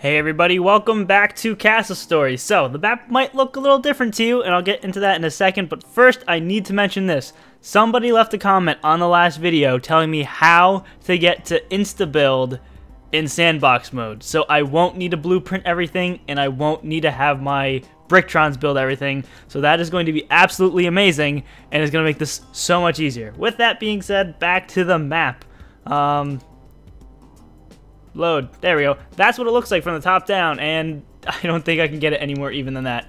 Hey everybody, welcome back to Castle Stories. So, the map might look a little different to you, and I'll get into that in a second, but first I need to mention this. Somebody left a comment on the last video telling me how to get to insta-build in sandbox mode. So I won't need to blueprint everything, and I won't need to have my Bricktrons build everything. So that is going to be absolutely amazing, and it's going to make this so much easier. With that being said, back to the map. Load. There we go. That's what it looks like from the top down, and I don't think I can get it any more even than that.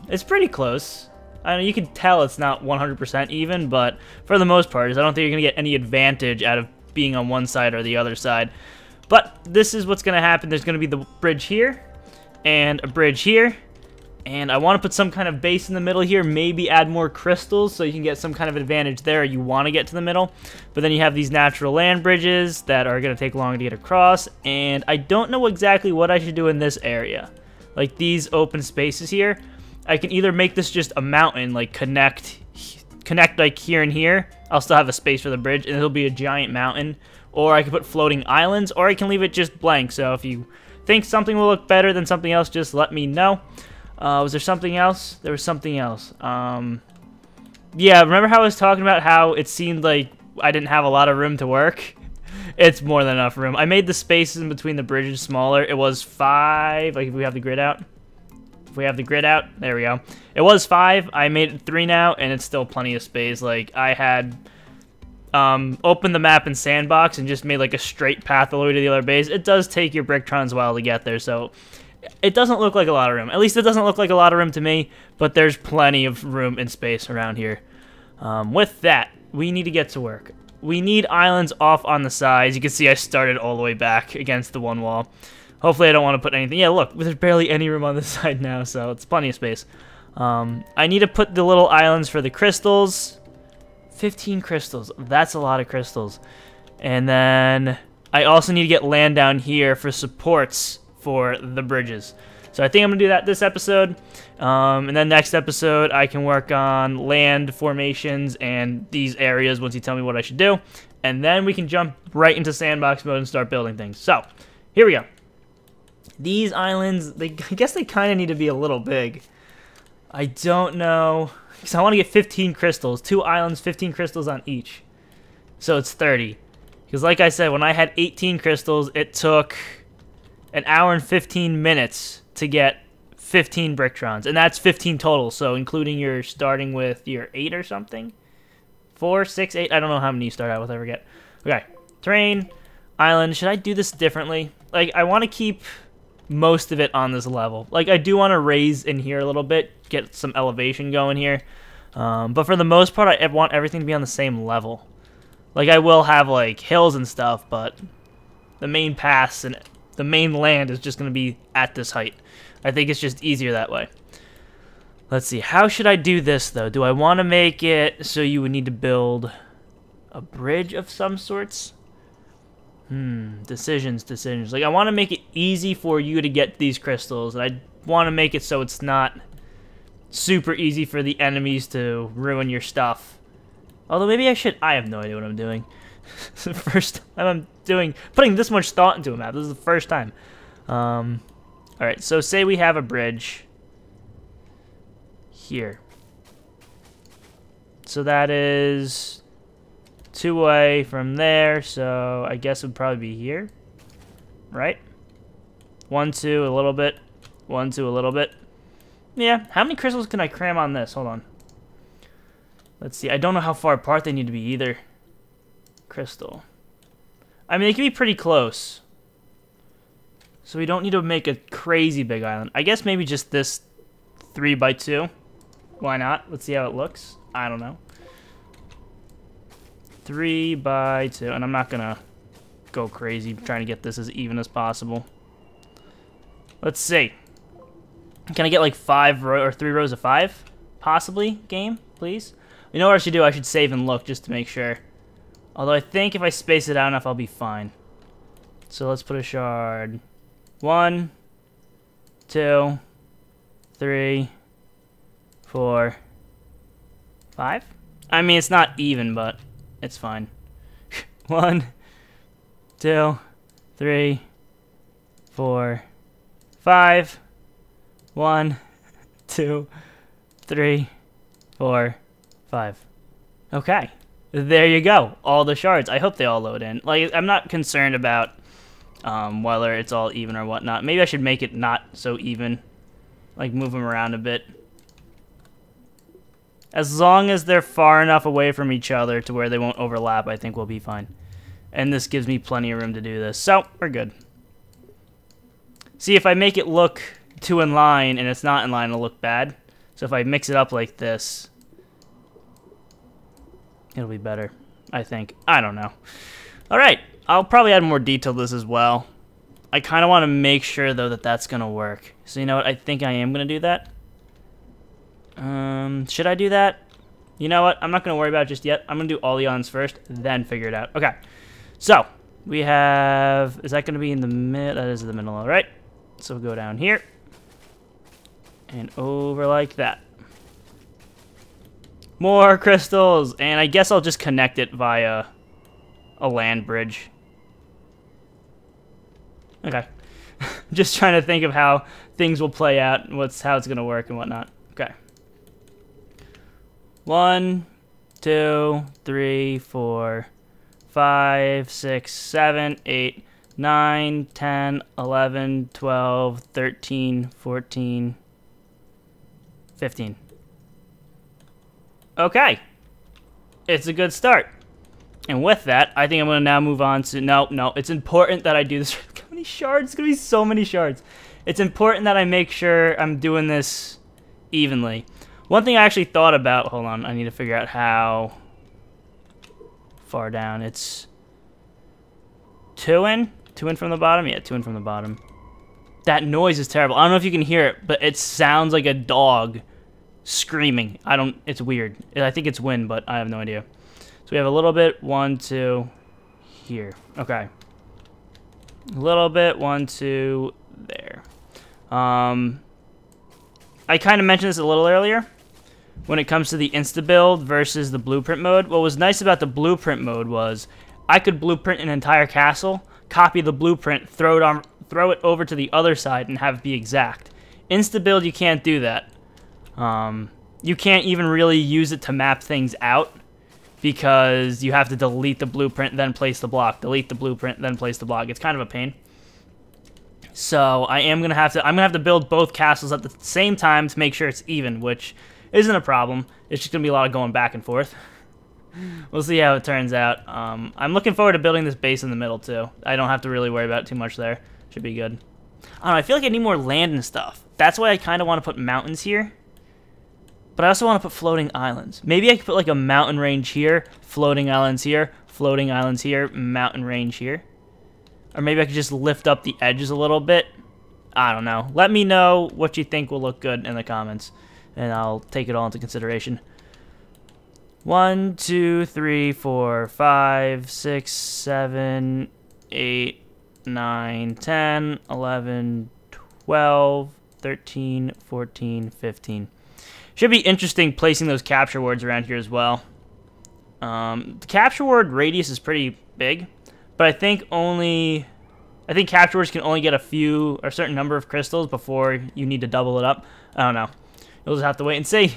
It's pretty close. I know you can tell it's not 100% even, but for the most part, I don't think you're going to get any advantage out of being on one side or the other side. But this is what's going to happen. There's going to be the bridge here, and a bridge here. And I want to put some kind of base in the middle here, maybe add more crystals so you can get some kind of advantage there. You want to get to the middle, but then you have these natural land bridges that are going to take longer to get across, and I don't know exactly what I should do in this area. Like these open spaces here, I can either make this just a mountain, like connect like here and here. I'll still have a space for the bridge, and it'll be a giant mountain, or I can put floating islands, or I can leave it just blank. So if you think something will look better than something else, just let me know. Was there something else? There was something else. Yeah, remember how I was talking about how it seemed like I didn't have a lot of room to work? It's more than enough room. I made the spaces in between the bridges smaller. It was 5, like if we have the grid out. If we have the grid out, there we go. It was 5, I made it 3 now, and it's still plenty of space. Like, I had opened the map in Sandbox and just made like a straight path all the way to the other base. It does take your Bricktrons a while to get there, so it doesn't look like a lot of room. At least it doesn't look like a lot of room to me, but there's plenty of room and space around here. With that, we need to get to work. We need islands off on the sides. You can see I started all the way back against the one wall. Hopefully I don't want to put anything. Yeah, look, there's barely any room on this side now, so it's plenty of space. I need to put the little islands for the crystals. 15 crystals. That's a lot of crystals. And then I also need to get land down here for supports for the bridges. So I think I'm gonna do that this episode, and then next episode I can work on land formations and these areas once you tell me what I should do, and then we can jump right into sandbox mode and start building things. So here we go. These islands, I guess they kind of need to be a little big. I don't know, because I want to get 15 crystals, 2 islands, 15 crystals on each, so it's 30. Because like I said, when I had 18 crystals, it took an hour and 15 minutes to get 15 Bricktrons, and that's 15 total, so including your starting with your 8 or something? 4, 6, 8, I don't know how many you start out with, I forget. Okay, terrain, island, should I do this differently? Like, I want to keep most of it on this level. Like, I do want to raise in here a little bit, get some elevation going here, but for the most part, I want everything to be on the same level. Like, I will have, like, hills and stuff, but the main paths and the main land is just going to be at this height. I think it's just easier that way. Let's see. How should I do this, though? Do I want to make it so you would need to build a bridge of some sorts? Decisions. Like, I want to make it easy for you to get these crystals, and I want to make it so it's not super easy for the enemies to ruin your stuff. Although, maybe I should. I have no idea what I'm doing. It's the first time I'm putting this much thought into a map. This is the first time. Alright, so say we have a bridge here. So that is 2 away from there, so I guess it would probably be here. Right? 1, 2, a little bit. 1, 2, a little bit. Yeah, how many crystals can I cram on this? Hold on. Let's see. I don't know how far apart they need to be either. Crystal. I mean, they can be pretty close. So we don't need to make a crazy big island. I guess maybe just this 3x2. Why not? Let's see how it looks. I don't know. 3x2. And I'm not going to go crazy trying to get this as even as possible. Let's see. Can I get like 5 or 3 rows of 5? Possibly, game, please? You know what I should do? I should save and look just to make sure. Although I think if I space it out enough, I'll be fine. So let's put a shard. 1, 2, 3, 4, 5. I mean, it's not even, but it's fine. 1, 2, 3, 4, 5. 1, 2, 3, 4, 5. Okay. There you go. All the shards. I hope they all load in. Like, I'm not concerned about whether it's all even or whatnot. Maybe I should make it not so even. Like, move them around a bit. As long as they're far enough away from each other to where they won't overlap, I think we'll be fine. And this gives me plenty of room to do this. So, we're good. See, if I make it look too in line and it's not in line, it'll look bad. So if I mix it up like this, it'll be better, I think. I don't know. All right. I'll probably add more detail to this as well. I kind of want to make sure, though, that that's going to work. So you know what? I think I am going to do that. Should I do that? You know what? I'm not going to worry about it just yet. I'm going to do all the islands first, then figure it out. Okay. So, we have... Is that going to be in the middle? That is in the middle, all right. So we'll go down here. And over like that. More crystals! And I guess I'll just connect it via a land bridge. Okay. Just trying to think of how things will play out, and how it's going to work and whatnot. Okay. 1, 2, 3, 4, 5, 6, 7, 8, 9, 10, 11, 12, 13, 14, 15. Okay. It's a good start. And with that, I think I'm going to now move on to... No. It's important that I do this. How many shards? It's going to be so many shards. It's important that I make sure I'm doing this evenly. One thing I actually thought about... Hold on. I need to figure out how far down. It's 2 in? 2 in from the bottom? Yeah, 2 in from the bottom. That noise is terrible. I don't know if you can hear it, but it sounds like a dog screaming. It's weird. I think it's wind, but I have no idea. So we have a little bit, 1, 2, here. Okay. A little bit, 1, 2, there. I kind of mentioned this a little earlier when it comes to the insta-build versus the blueprint mode. What was nice about the blueprint mode was I could blueprint an entire castle, copy the blueprint, throw it over to the other side, and have it be exact. Insta-build, you can't do that. You can't even really use it to map things out because you have to delete the blueprint, then place the block. Delete the blueprint, then place the block. It's kind of a pain. So I'm gonna have to build both castles at the same time to make sure it's even, which isn't a problem. It's just gonna be a lot of going back and forth. We'll see how it turns out. I'm looking forward to building this base in the middle too. I don't have to really worry about it too much there. Should be good. I don't know, I feel like I need more land and stuff. That's why I kind of want to put mountains here. But I also want to put floating islands. Maybe I could put like a mountain range here, floating islands here, mountain range here. Or maybe I could just lift up the edges a little bit. I don't know. Let me know what you think will look good in the comments, and I'll take it all into consideration. 1, 2, 3, 4, 5, 6, 7, 8, 9, 10, 11, 12, 13, 14, 15. Should be interesting placing those capture wards around here as well. The capture ward radius is pretty big, but I think capture wards can only get a certain number of crystals before you need to double it up. I don't know. You'll just have to wait and see.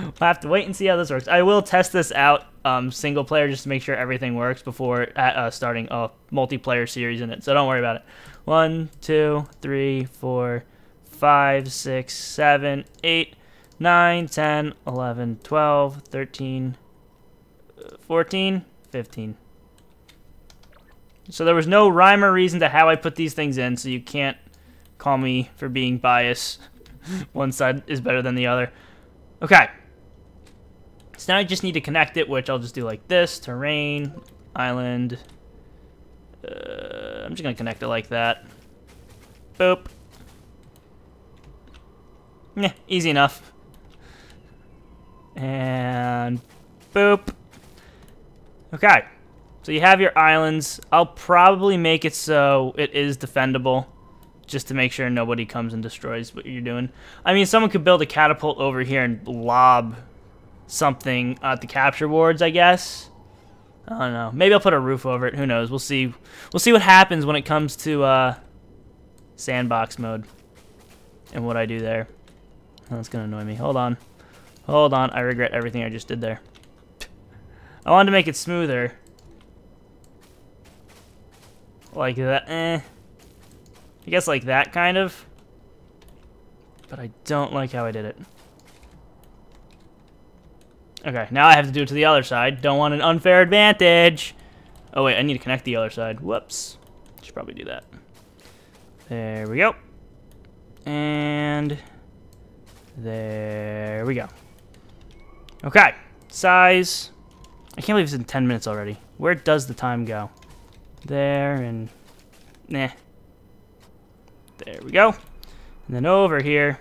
We'll have to wait and see how this works. I will test this out single player just to make sure everything works before starting a multiplayer series in it. So don't worry about it. 1, 2, 3, 4, 5, 6, 7, 8, 9, 10, 11, 12, 13, 14, 15. So there was no rhyme or reason to how I put these things in, so you can't call me for being biased. One side is better than the other. Okay. So now I just need to connect it, which I'll just do like this. Terrain, island. I'm just going to connect it like that. Boop. Yeah, easy enough. And boop. Okay. So you have your islands. I'll probably make it so it is defendable, just to make sure nobody comes and destroys what you're doing. I mean, someone could build a catapult over here and lob something at the capture wards, I guess. I don't know. Maybe I'll put a roof over it. Who knows? We'll see. We'll see what happens when it comes to sandbox mode and what I do there. Oh, that's gonna annoy me. Hold on. Hold on. I regret everything I just did there. I wanted to make it smoother. Like that. I guess like that, kind of. But I don't like how I did it. Okay, now I have to do it to the other side. Don't want an unfair advantage. Oh, wait, I need to connect the other side. Whoops. Should probably do that. There we go. And there we go. Okay, size. I can't believe it's in 10 minutes already. Where does the time go? There and nah. There we go. And then over here,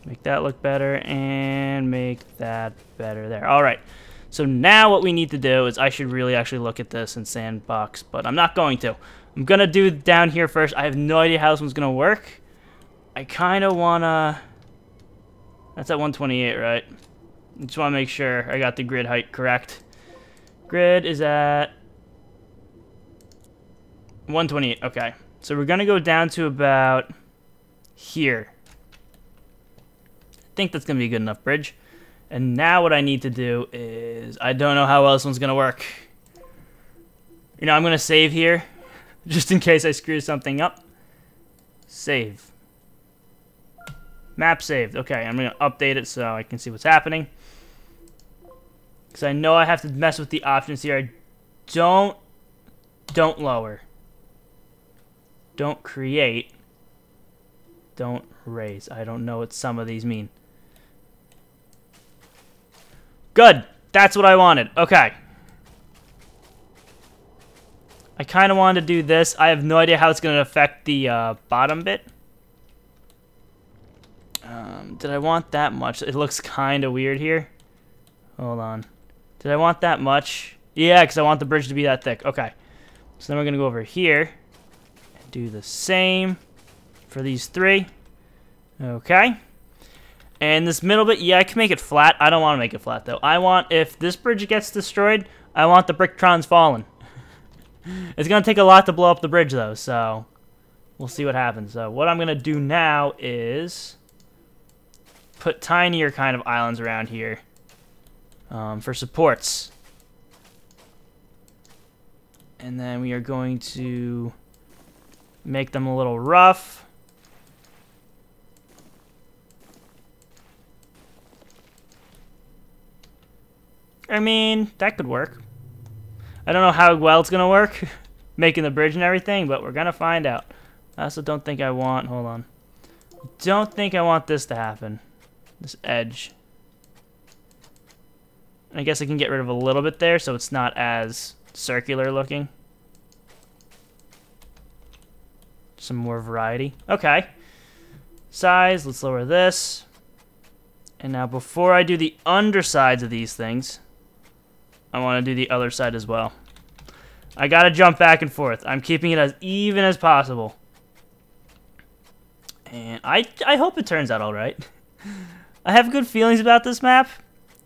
make that look better and make that better there. All right. So now what we need to do is I should really actually look at this in sandbox, but I'm not going to. I'm going to do down here first. I have no idea how this one's going to work. I kind of want to... That's at 128, right? I just want to make sure I got the grid height correct. Grid is at 128. Okay. So we're going to go down to about here. I think that's going to be a good enough bridge. And now what I need to do is, I don't know how well this one's going to work. You know, I'm going to save here, just in case I screw something up. Save. Map saved. Okay, I'm going to update it so I can see what's happening. Because I know I have to mess with the options here. Don't lower. Don't create. Don't raise. I don't know what some of these mean. Good. That's what I wanted. Okay. I kind of wanted to do this. I have no idea how it's going to affect the bottom bit. Did I want that much? It looks kind of weird here. Hold on. Did I want that much? Yeah, because I want the bridge to be that thick. Okay. So then we're going to go over here and do the same for these three. Okay. And this middle bit, yeah, I can make it flat. I don't want to make it flat, though. I want, if this bridge gets destroyed, I want the Bricktrons falling. It's going to take a lot to blow up the bridge, though, so we'll see what happens. So what I'm going to do now is put tinier kind of islands around here for supports. And then we are going to make them a little rough. I mean, that could work. I don't know how well it's going to work, making the bridge and everything, but we're going to find out. I also don't think I want, hold on. Don't think I want this to happen. This edge. I guess I can get rid of a little bit there so it's not as circular looking. Some more variety. Okay. Size, let's lower this. And now before I do the undersides of these things, I want to do the other side as well. I got to jump back and forth. I'm keeping it as even as possible. And I hope it turns out all right. I have good feelings about this map.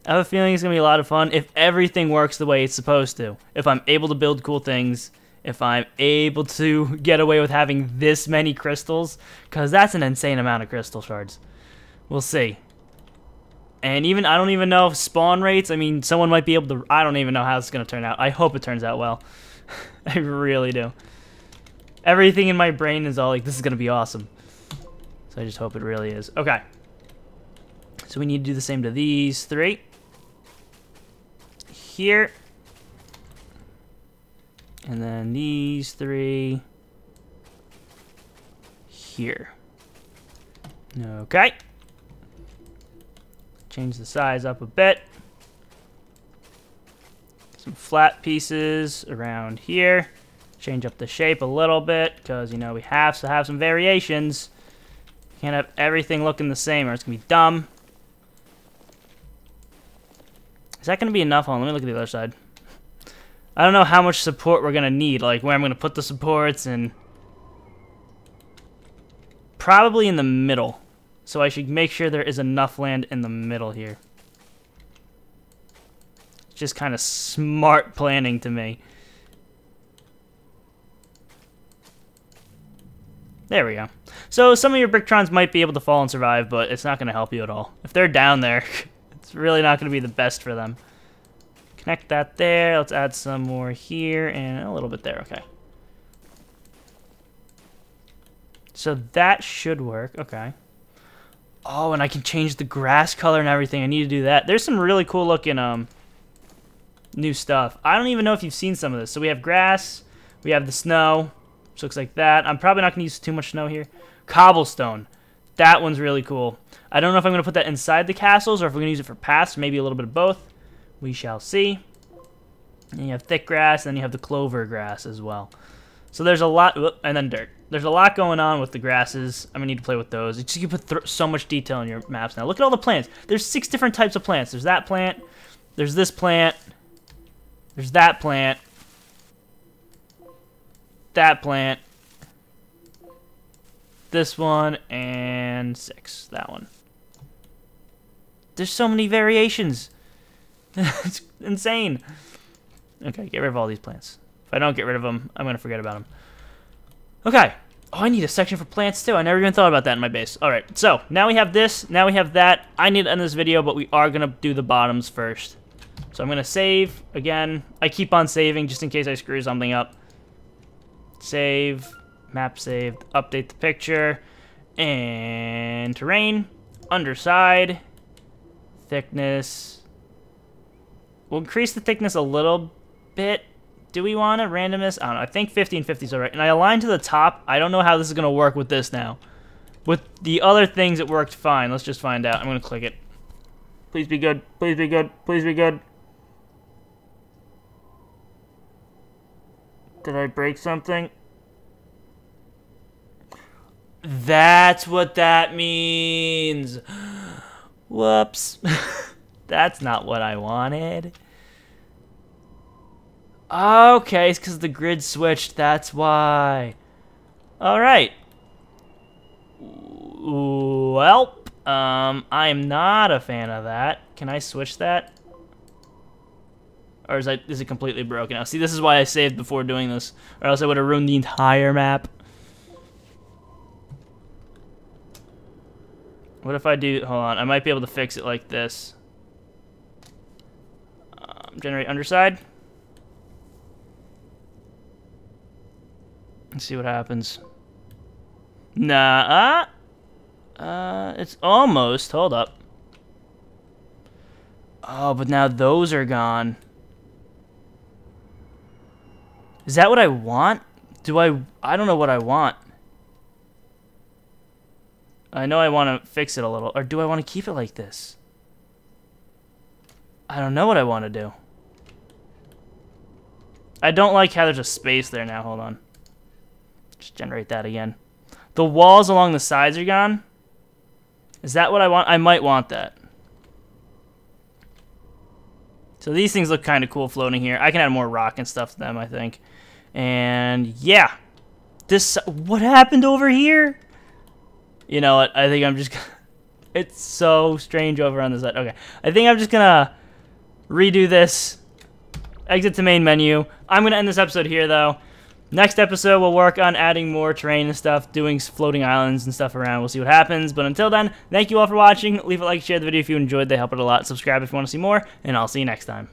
I have a feeling it's going to be a lot of fun if everything works the way it's supposed to. If I'm able to build cool things. If I'm able to get away with having this many crystals. Because that's an insane amount of crystal shards. We'll see. And even, I don't even know if spawn rates, I mean, someone might be able to, I don't even know how it's going to turn out. I hope it turns out well. I really do. Everything in my brain is all like, this is going to be awesome. So I just hope it really is. Okay. So we need to do the same to these three. Here. And then these three. Here. Okay. Change the size up a bit. Some flat pieces around here. Change up the shape a little bit because, you know, we have to have some variations. Can't have everything looking the same or it's going to be dumb. Is that going to be enough? Hold on, let me look at the other side. I don't know how much support we're going to need, like where I'm going to put the supports and probably in the middle. So I should make sure there is enough land in the middle here. Just kind of smart planning to me. There we go. So some of your Bricktrons might be able to fall and survive, but it's not going to help you at all. If they're down there, it's really not going to be the best for them. Connect that there. Let's add some more here and a little bit there. Okay. So that should work. Okay. Oh, and I can change the grass color and everything. I need to do that. There's some really cool looking new stuff. I don't even know if you've seen some of this. So we have grass. We have the snow. Which looks like that. I'm probably not going to use too much snow here. Cobblestone. That one's really cool. I don't know if I'm going to put that inside the castles or if we're going to use it for paths. Maybe a little bit of both. We shall see. And you have thick grass, and then you have the clover grass as well. So there's a lot, and then dirt. There's a lot going on with the grasses. I'm going to need to play with those. You can put so much detail in your maps now. Look at all the plants. There's 6 different types of plants. There's that plant. There's this plant. There's that plant. That plant, this one, and 6, that one. There's so many variations. It's insane. Okay, get rid of all these plants. If I don't get rid of them, I'm going to forget about them. Okay. Oh, I need a section for plants, too. I never even thought about that in my base. All right, so now we have this. Now we have that. I need to end this video, but we are going to do the bottoms first. So I'm going to save. Again, I keep on saving just in case I screw something up. Save, map saved, update the picture, and terrain, underside, thickness. We'll increase the thickness a little bit. Do we want a randomness? I don't know. I think 50 and 50 is alright. And I align to the top. I don't know how this is going to work with this now. With the other things, it worked fine. Let's just find out. I'm going to click it. Please be good. Please be good. Please be good. Did I break something? That's what that means. Whoops. That's not what I wanted. Okay, it's because the grid switched. That's why. All right. Well, I am not a fan of that. Can I switch that? Or is it completely broken now? See, this is why I saved before doing this. Or else I would have ruined the entire map. What if I do... Hold on. I might be able to fix it like this. Generate underside. Let's see what happens. Nah. It's almost... Hold up. Oh, but now those are gone. Is that what I want? I don't know what I want. I know I want to fix it a little. Or do I want to keep it like this? I don't know what I want to do. I don't like how there's a space there now. Hold on. Just generate that again. The walls along the sides are gone. Is that what I want? I might want that. So these things look kind of cool floating here. I can add more rock and stuff to them, I think. And yeah. What happened over here? You know what? I think I'm just... It's so strange over on this side. Okay. I think I'm just gonna redo this. Exit to main menu. I'm gonna end this episode here, though. Next episode, we'll work on adding more terrain and stuff, doing floating islands and stuff around. We'll see what happens. But until then, thank you all for watching. Leave a like, share the video if you enjoyed. They help it a lot. Subscribe if you want to see more, and I'll see you next time.